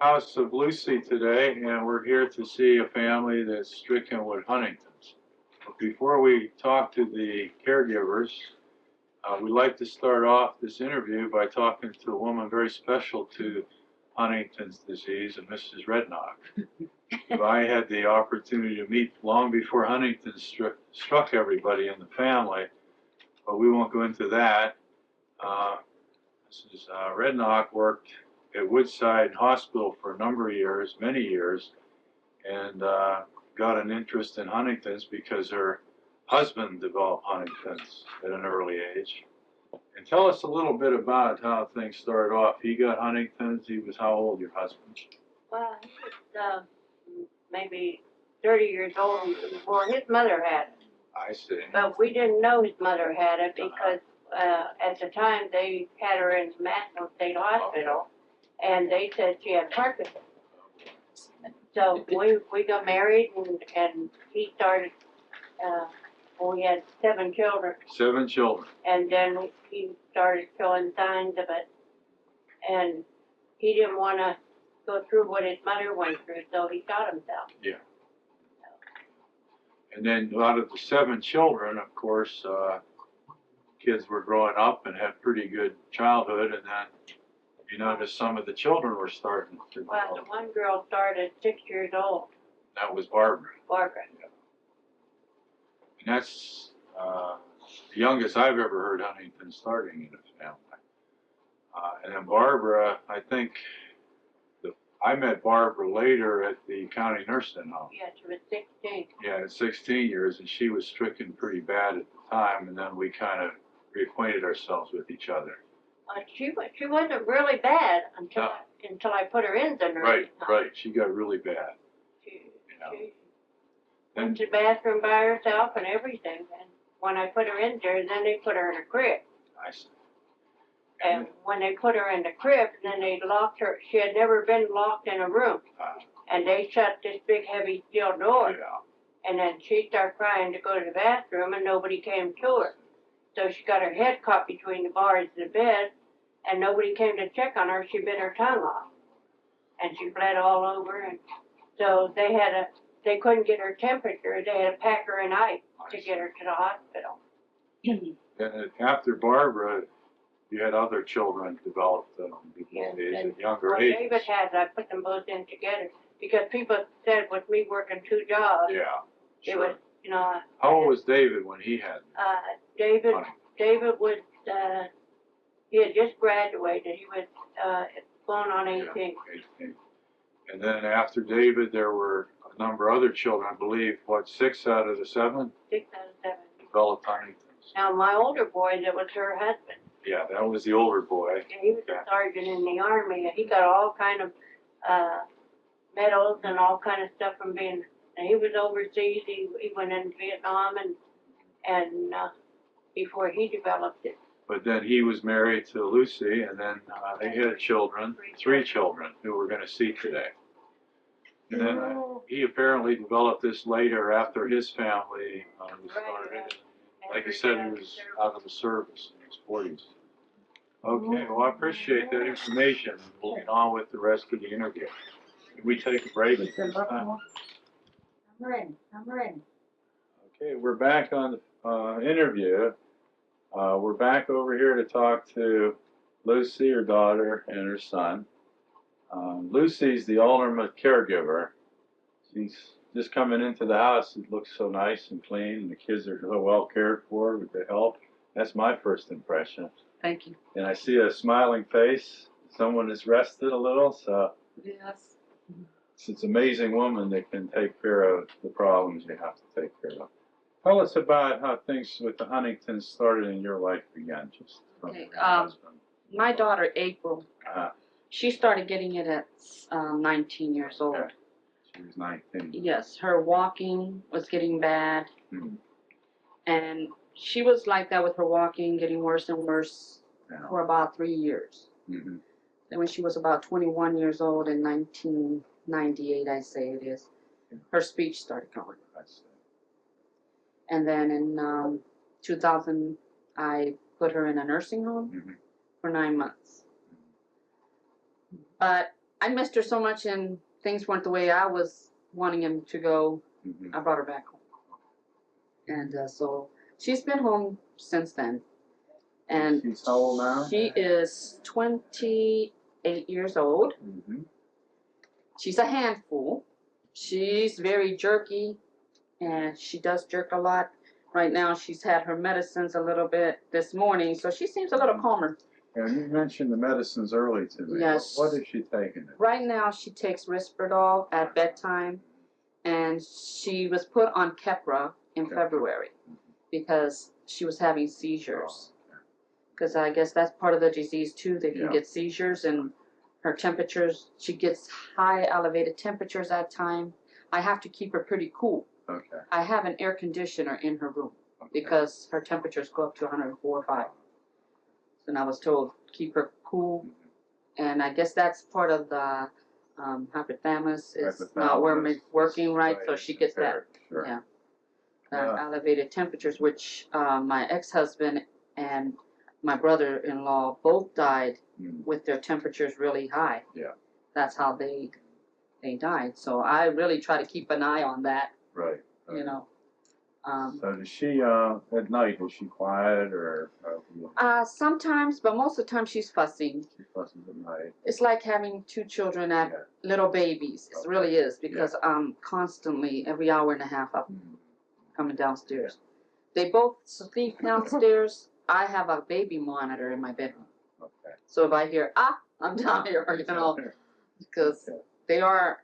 house of Lucy today, and we're here to see a family that's stricken with Huntington's. But before we talk to the caregivers, we'd like to start off this interview by talking to a woman very special to Huntington's disease, and Mrs. Redknock, who I had the opportunity to meet long before Huntington struck everybody in the family, but we won't go into that. Mrs. Redknock worked at Woodside Hospital for a number of years, many years, and got an interest in Huntington's because her husband developed Huntington's at an early age. And tell us a little bit about how things started off. He got Huntington's. He was how old, your husband? Well, he was maybe 30 years old before his mother had it. I see. But we didn't know his mother had it because at the time they had her in the National State Hospital, and they said she had Parkinson's. So we got married, and he started. We had 7 children. 7 children. And then he started showing signs of it, and he didn't want to go through what his mother went through, so he shot himself. Yeah. And then out of the 7 children, of course, kids were growing up and had pretty good childhood, and then you noticed some of the children were starting to Well, the one girl started 6 years old. That was Barbara. Barbara. Yeah. And that's the youngest I've ever heard Huntington starting in a family. And then Barbara, I think, I met Barbara later at the county nursing home. Yeah, she was 16. Yeah, at 16 years, and she was stricken pretty bad at the time, and then we kind of reacquainted ourselves with each other. She wasn't really bad until I put her in the nursing home. Right. She got really bad. She went to the bathroom by herself and everything. And when I put her in there, then they put her in a crib. I see. And when they put her in the crib, then they locked her. She had never been locked in a room. And they shut this big, heavy steel door. Yeah. And then she started crying to go to the bathroom, and nobody came to her. So she got her head caught between the bars of the bed, and nobody came to check on her. She bit her tongue off, and she bled all over. And so they couldn't get her temperature. They had to pack her in ice to get her to the hospital. And after Barbara, you had other children develop at younger ages. David had, I put them both in together because people said with me working 2 jobs, Yeah, it sure. was, you know. How old was David when he had David Huntington? was, he had just graduated. He was going on 18. Yeah, 18. And then after David, there were a number of other children, I believe, 6 out of the 7? 6 out of 7. Developed Huntington's. Now, my older boy, that was her husband. Yeah, that was the older boy. And he was a sergeant in the Army, and he got all kind of medals and all kind of stuff from being. And he was overseas. He went into Vietnam and before he developed it. But then he was married to Lucy, and then they had children, 3 children, who we're going to see today. And then he apparently developed this later after his family was started. Like you said, he was out of the service in his 40s. Okay, well, I appreciate that information. We'll get on with the rest of the interview. Can we take a break at this time? I'm ready. Okay, we're back on the interview. We're back over here to talk to Lucy, her daughter, and her son. Lucy's the ultimate caregiver. She's just coming into the house. It looks so nice and clean, and the kids are so well cared for with the help. That's my first impression. Thank you. And I see a smiling face. Someone is rested a little, so Yes. it's an amazing woman that can take care of the problems you have to take care of. Tell us about how things with the Huntington started in your life began. Just from Okay, your husband. My daughter, April, Uh-huh. she started getting it at 19 years old. Okay. She was 19. Yes, her walking was getting bad. Hmm. And she was like that with her walking, getting worse and worse Yeah. for about 3 years. Mm-hmm. Then when she was about 21 years old in 1998, I say it is, her speech started going. I see. And then in 2000, I put her in a nursing home Mm-hmm. for 9 months. But I missed her so much, and things weren't the way I was wanting him to go. Mhm. I brought her back home, and so she's been home since then. And She's how old now? she is 28 years old. Mhm. She's a handful. She's very jerky, and she does jerk a lot. Right now, she's had her medicines a little bit this morning, so she seems a little calmer. And you mentioned the medicines early to me. Yes. What is she taking? Right now, she takes Risperdal at bedtime, and she was put on Keppra in February because she was having seizures. Because I guess that's part of the disease too. They can get seizures, and her temperatures, she gets high elevated temperatures at time. I have to keep her pretty cool. Okay. I have an air conditioner in her room because her temperatures go up to 104 or 5. And I was told keep her cool, and I guess that's part of the hypothalamus is not working right, so she gets that. Sure. Yeah. Elevated temperatures, which my ex-husband and my brother-in-law both died with their temperatures really high. Yeah. That's how they died. So I really try to keep an eye on that. Right. You know. So does she at night? Is she quiet or? Sometimes, but most of the time she's fussing. She fusses at night. It's like having 2 children at little babies. It really is, because I'm constantly every hour and a half up coming downstairs. They both sleep downstairs. I have a baby monitor in my bedroom. Okay. So if I hear I'm down here, you know, because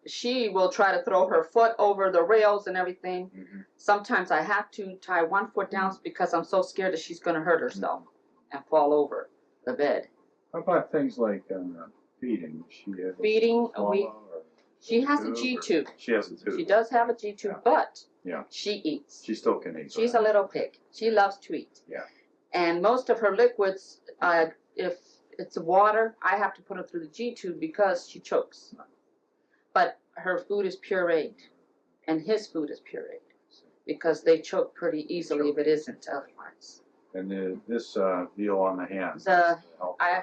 she will try to throw her foot over the rails and everything. Sometimes I have to tie one foot down because I'm so scared that she's going to hurt herself and fall over the bed. How about things like feeding? Feeding, she has a G tube. She has a tube. She does have a G tube, but she eats. She still can eat. She's a little pig. She loves to eat. Yeah. And most of her liquids, if it's water, I have to put her through the G tube because she chokes. But her food is pureed, and his food is pureed, because they choke pretty easily if it isn't otherwise. And this deal on the hands. I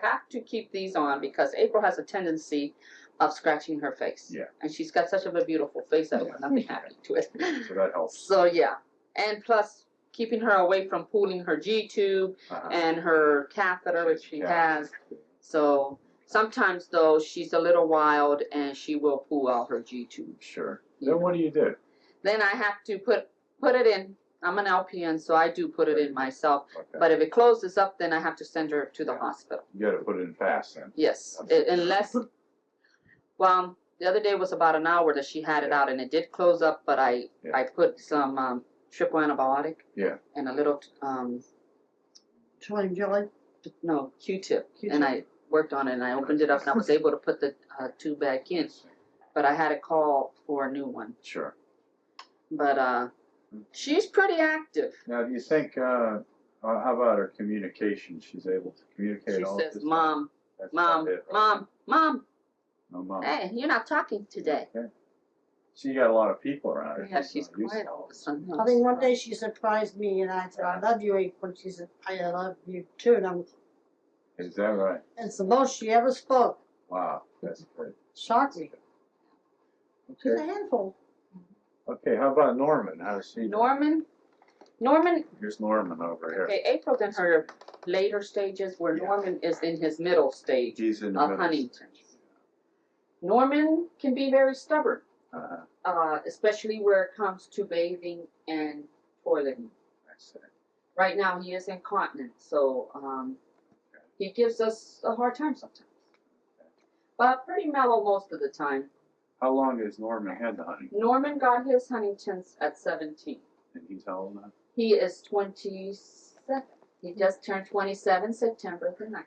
have to keep these on because April has a tendency of scratching her face. Yeah. And she's got such of a beautiful face that nothing happened to it. So that helps. So yeah. And plus keeping her away from pulling her G tube and her catheter, which she has. So sometimes though she's a little wild and she will pull out her G tube. Sure. Then what do you do? Then I have to put it in. I'm an LPN, so I do put it in myself. Okay. But if it closes up, then I have to send her to the hospital. You got to put it in fast then. Yes, unless. Well, the other day was about an hour that she had it out, and it did close up. But I put some triple antibiotic. Yeah. And a little Trillium jelly? No, Q-tip. And I worked on it, and I opened it up, and I was able to put the tube back in. But I had to call for a new one. Sure. But she's pretty active. Now, do you think, how about her communication? She's able to communicate she all says, this Mom, Mom, it, right? Mom, Mom. No, Mom. Hey, you're not talking today. Okay. So you got a lot of people around her. Yeah, she's quiet all of a sudden. I think one day she surprised me and I said, I love you, April. She said, I love you too. Is that right? It's the most she ever spoke. Wow, that's great. Shocked me. She's a Okay. handful. Okay, how about Norman? How does she? Norman, Here's Norman over here. okay, April's in her later stages where Norman is in his middle stage He's in the of middle. Huntington. Norman can be very stubborn, Uh-huh. especially where it comes to bathing and toileting. I see. Right now he is incontinent, so he gives us a hard time sometimes. But pretty mellow most of the time. How long has Norman had the Huntington? Norman got his Huntington's at 17. And he's how old now? He is 27. He just turned 27 September the 9th.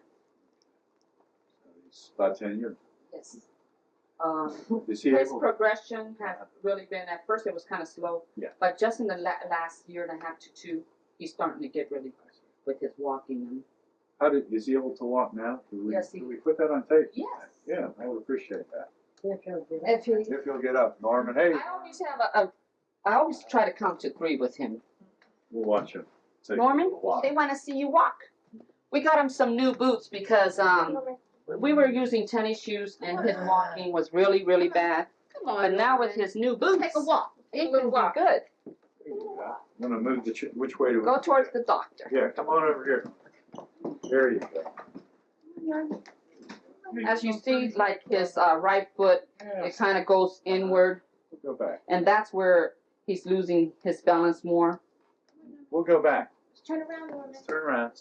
So he's about 10 years. Yes. Is he His able? progression has really been, at first it was kind of slow. Yeah. But just in the last year and a half to 2, he's starting to get really with his walking. And Is he able to walk now? Yes, Do we put that on tape? yes. Yeah, I would appreciate that. If you If you'll get up, Norman. Hey, I always have I always try to count to 3 with him. we'll watch him. Take a Norman, little walk. they want to see you walk. We got him some new boots because we were using tennis shoes and his walking was really, really bad. Come on. But now with his new boots, Take a walk. he can do good. I'm gonna move the, which way do we? Go towards the doctor. Yeah, come on over here. There you go. As you see, like his right foot, Yeah, it kind of goes inward, we'll go back. and that's where he's losing his balance more. We'll go back. Turn around, Norman. Let's turn around.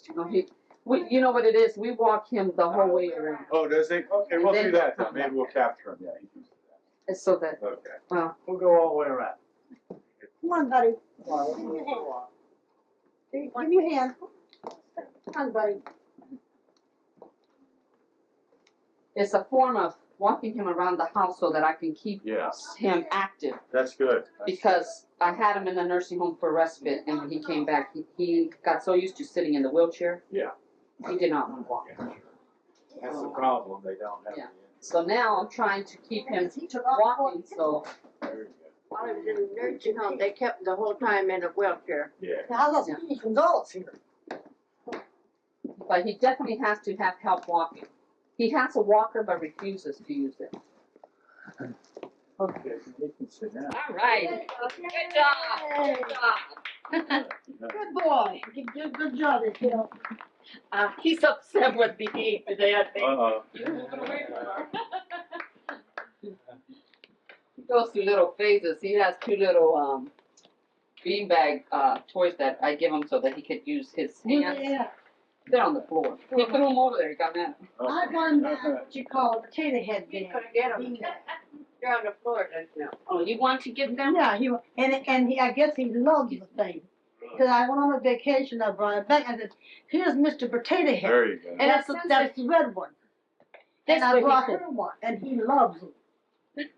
You know what it is? We walk him the whole way around. Oh, does he? Okay, we'll do that then. Maybe we'll capture him. Yeah, he can do It's so that, that. Okay. well, We'll go all the way around. Come on, buddy. Give me your hand. Come on, buddy. it's a form of walking him around the house so that I can keep Yeah, him active. that's good. Because I had him in the nursing home for respite, and when he came back, he got so used to sitting in the wheelchair. Yeah. He did not want to walk. That's the problem. They don't have. Yeah. So now I'm trying to keep him walking, so There you While I was in the nursing home, they kept him the whole time in a wheelchair. go. Yeah. Now, let's see some dollars here. but he definitely has to have help walking. He has a walker but refuses to use it. Okay, you can sit down. All right. Good job. Good job. Good boy. Good job, this kiddo. He's upset with me today, I think. Uh-oh. He goes through little phases. He has two little beanbag toys that I give him so that he could use his hands. Yeah. They're on the floor. He threw them over there. He got mad. I won what you call a potato head You game. couldn't get them. They're on the floor, don't you know? Oh, you want to give them? Yeah, I guess he loves the thing. Cause I went on a vacation, I brought it back, I said, here's Mr. Potato Head. There you go. And That's the red one. And I way he brought should- her one, and he loves it.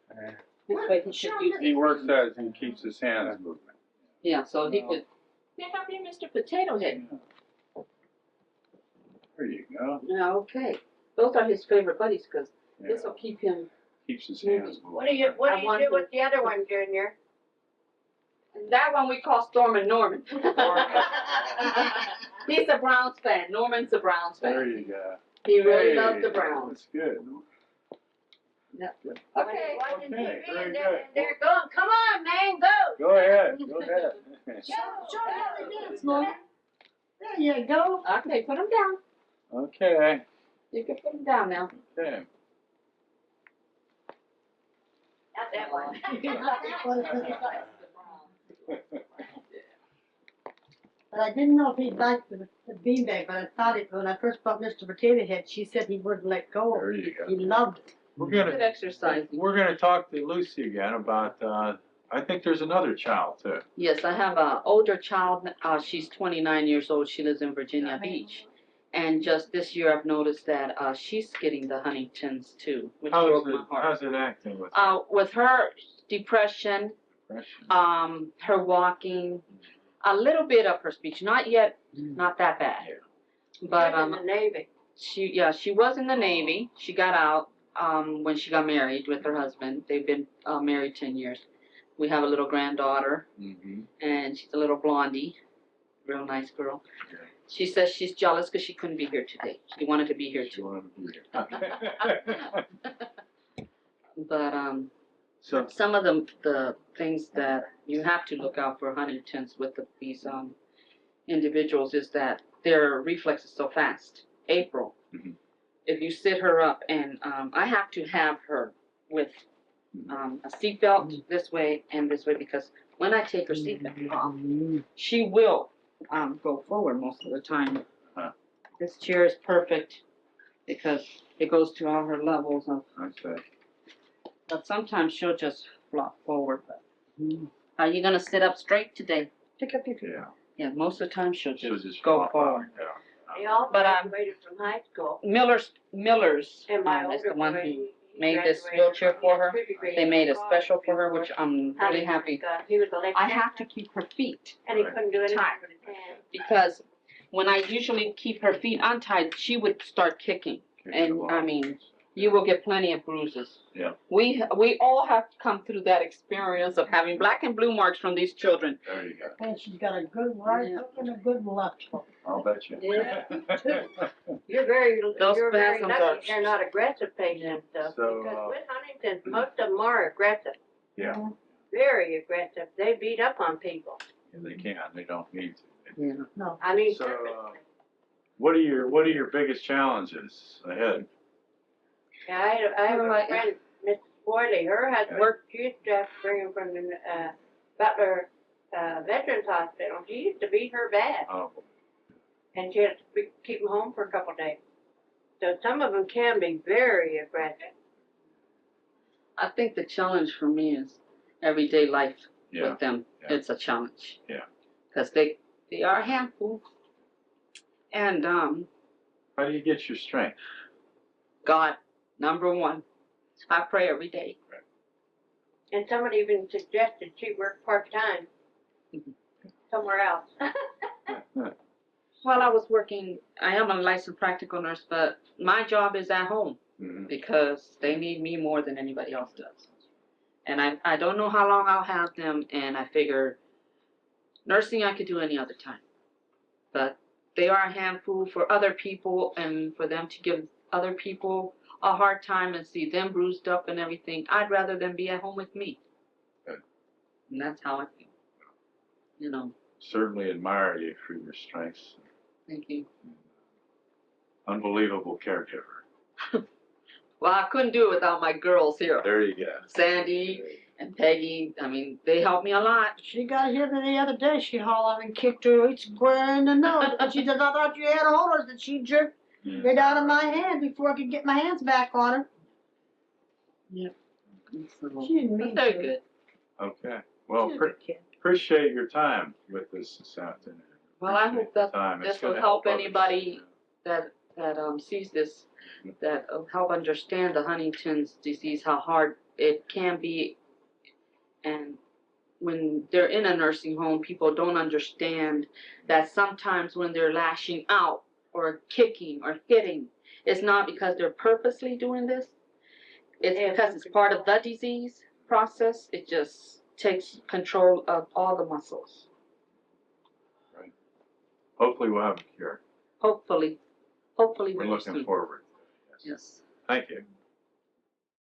This way he should use. He works as he keeps his hands moving. Yeah, so he could. Pick up your Mr. Potato Head. There you go. Yeah, okay. Those are his favorite buddies because Yeah. this will keep him. Keeps his hands moving. What do you I want do to- with the other one, Junior? And that one we call Storm and Norman. He's a Browns fan. Norman's a Browns There fan. you go. He really Hey, loves the Browns. That's good. Yeah. When Okay. he's watching Okay, TV very and good. they're going, come on, man, go! Go ahead, go ahead. Show me how to dance, Mom. There you go. Okay, put him down. Okay, You can put him down now. okay. Not that one. But I didn't know if he'd like the beanbag, but I thought it, when I first bought Mr. Potato Head, she said he wouldn't let go of There it. you go. He loved it. We're Good gonna, exercise. we're gonna talk to Lucy again about, I think there's another child too. Yes, I have an older child. She's 29 years old. She lives in Virginia Beach. And just this year, I've noticed that she's getting the Huntingtons too, which broke my heart. How's it acting with With her depression, depression? her walking, a little bit of her speech, not yet, not that bad. But He was in the Navy. she was in the Navy. She got out when she got married with her husband. They've been married 10 years. We have a little granddaughter, Mm-hmm. and she's a little blondie, real nice girl. Okay. She says she's jealous because she couldn't be here today. She wanted to be here She too. wanted to be here. But So, some of the things that you have to look out for Huntington's with these individuals is that their reflex is so fast. April, Mhm. if you sit her up, and I have to have her with a seatbelt this way and this way, because when I take her seatbelt off, she will go forward most of the time. Huh. This chair is perfect because it goes to all her levels of. I say, But sometimes she'll just flop forward. But are you gonna sit up straight today? Pick up your yeah. Yeah, most of the time she'll She'll just go flop out, forward. yeah. They all But, graduated from high school. Miller's And my is older the one boy, who he made this graduated wheelchair from for her. refrigerator They made a college special for her, before which I'm really happy. He was elected. I have to keep her feet And he couldn't do anything tight. for his hand. because when I usually keep her feet untied, she would start kicking. Kick And them I off. mean, you will get plenty of bruises. Yeah. We all have come through that experience of having black and blue marks from these children. There you go. And she's got a good right hook and a good left hook. I'll bet you. Yeah, You're very, Those you're very spasms lucky are- they're not aggressive patients though, So, because with Huntington's, most of them are aggressive, Yeah, very aggressive. They beat up on people. they can, they don't need to. Yeah. No. I mean, So, what are your biggest challenges ahead? yeah, I have a Alright. friend, Mrs. Boyley, her husband, she used to have to bring him from the, Butler, Veterans Hospital. She used to beat her bad, Oh, and she had to keep him home for a couple days. So some of them can be very aggressive. I think the challenge for me is everyday life yeah, with them. yeah. It's a challenge. Yeah. Because they are a handful. And How do you get your strength? God, number one, I pray every day. And somebody even suggested she work part-time somewhere else. Well, I was working, I am a licensed practical nurse, but my job is at home Mhm. because they need me more than anybody else does. And I don't know how long I'll have them, and I figure nursing I could do any other time. But they are a handful for other people, and for them to give other people a hard time and see them bruised up and everything, I'd rather them be at home with me. Good. And that's how I feel. You know, Certainly admire you for your strengths. thank you. Unbelievable caregiver. Well, I couldn't do it without my girls here. There you go. Sandy and Peggy, I mean, they helped me a lot. She got here the other day, she hollered and kicked her right square in the nose. She said, I thought you had a hold of her, that she jerked it out of my hand before I could get my hands back on her. So, She didn't mean but they're to. good. Okay. Well, She's a good kid. appreciate your time with us this afternoon. Well, I Appreciate hope the that time. It's this will gonna help others. anybody that sees this, that help understand the Huntington's disease, how hard it can be. And when they're in a nursing home, people don't understand that sometimes when they're lashing out or kicking or hitting, it's not because they're purposely doing this. It's because it's part of the disease process. It just takes control of all the muscles. Hopefully we'll have a cure. Hopefully We're very looking soon. forward. Yes. Thank you.